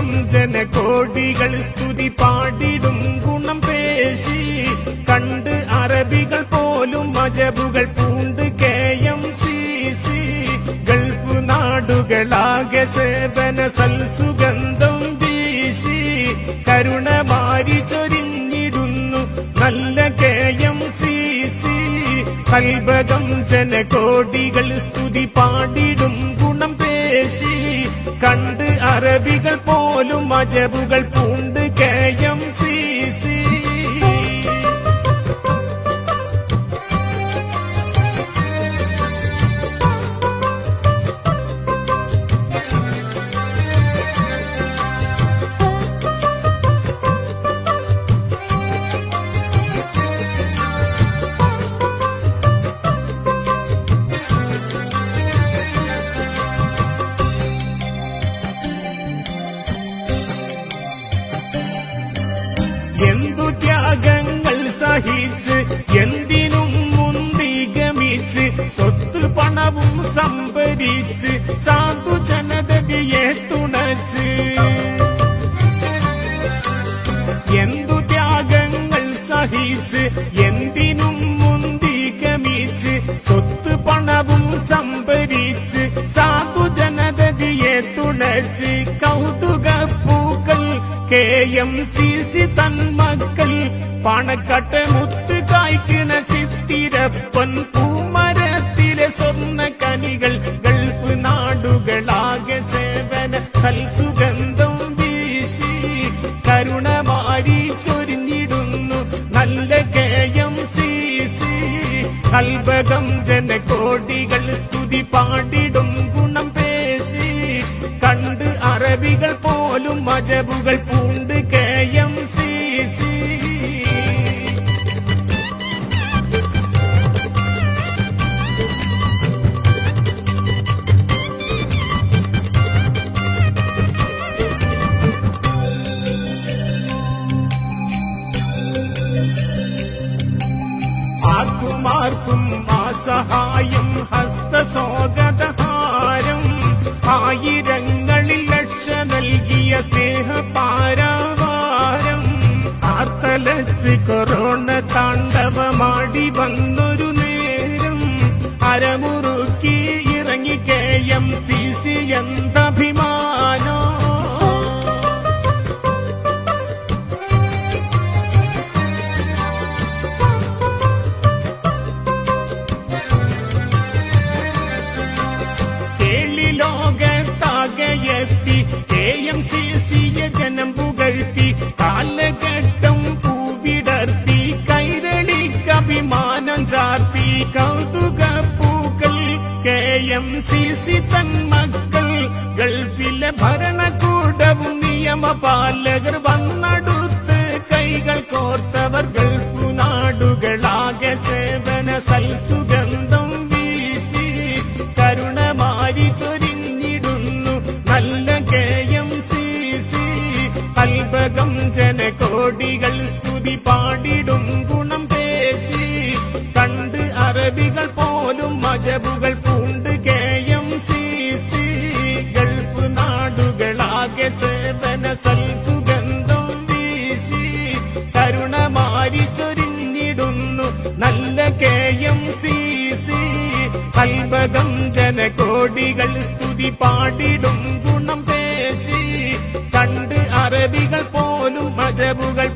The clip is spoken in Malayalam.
കൽബകം ജനകോടികൾ സ്തുതി പാടിടും ഗുണം പേശി കണ്ട് അറബികൾ പോലും അജബുകൾ പൂണ്ട് KMCC ഗൾഫ് നാടുകളാകെ സേവന സൽസുഗന്ധം വീശി കരുണമാരി ചൊരിഞ്ഞിടുന്നു നല്ല KMCC കൽബകം ജനകോടികൾ സ്തുതി പാടിടും ഗുണം പേശി കണ്ട് അറബികൾ പോലും അജബുകൾ പൂണ്ട് KMCC എന്തു ത്യാഗങ്ങൾ സഹിച്ച് എന്തിനും മുന്തി ഗമിച്ച് സ്വത്ത് പണവും സംഭരിച്ച് സാധു ജനതയെ തുണച്ച് എന്തു ത്യാഗങ്ങൾ സഹിച്ച് എന്തിനും മുന്തി ഗമിച്ച് സ്വത്ത് പണവും സംഭരിച്ച് സാധു ജനതയെ തുണച്ച് കൗതുകപ്പൂക്കൾ KMCC തന്മക്കൾ പണക്കാട്ട് മുത്ത് കായ്ക്കണ ചിത്തിരപ്പൻ പൂമരത്തിലെ സ്വർണ്ണ കനികൾ ഗൾഫ് നാടുകളാകെ സേവന സൽസുഗന്ധം വീശി കരുണമാരി ചൊരിഞ്ഞിടുന്നു നല്ല KMCC കൽബകം ജനകോടികൾ സ്തുതി പാടിടും ഗുണം പേശി കണ്ട് അറബികൾ പോലും അജബുകൾ പൂണ്ട് KMCC ആർക്കുമാർക്കും ആ സഹായം ഹസ്തസ്വാഗതഹാരം ആയിരങ്ങളിൽ ലക്ഷ നൽകിയ സ്നേഹപാരാവാരം ആത്തലച്ച് കൊറോണ താണ്ഡവമാടി വന്നൊരു നേരം അരമുറുക്കി ഇറങ്ങി KMCC എന്തഭിമാനോ ലോകത്താകെയെത്തി KMCCയെ ജനം പുകഴ്ത്തി കാലഘട്ടം പൂവിടർത്തി കൈരളിക്ക് അഭിമാനം ചാർത്തി കൗതുകപ്പൂക്കൾ KMCC തന്മക്കൾ ഗൾഫിലെ ഭരണകൂടവും നിയമപാലകർ വന്നടുത്ത് കൈകൾ കോർത്തവർ ഗൾഫു നാടുകളാകെ സേവന സൽസുഗന്ധം വീശി കരുണമാരി ചൊരിഞ്ഞിടുന്നു നല്ല KMCC കൽബകം ജനകോടികൾ സ്തുതി പാടിടും ഗുണം പേശി കണ്ട് അറബികൾ പോലും അജബുകൾ പൂണ്ട് KMCC ഗൾഫ് നാടുകളാകെ സേവന സൽസുഗന്ധം വീശി കരുണമാരി ചൊരിഞ്ഞിടുന്നു നല്ല KMCC കൽബകം ജനകോടികൾ സ്തുതി പാടിടും ഗുണം പേശി കണ്ട് അറബികൾ പോലും അജബുകൾ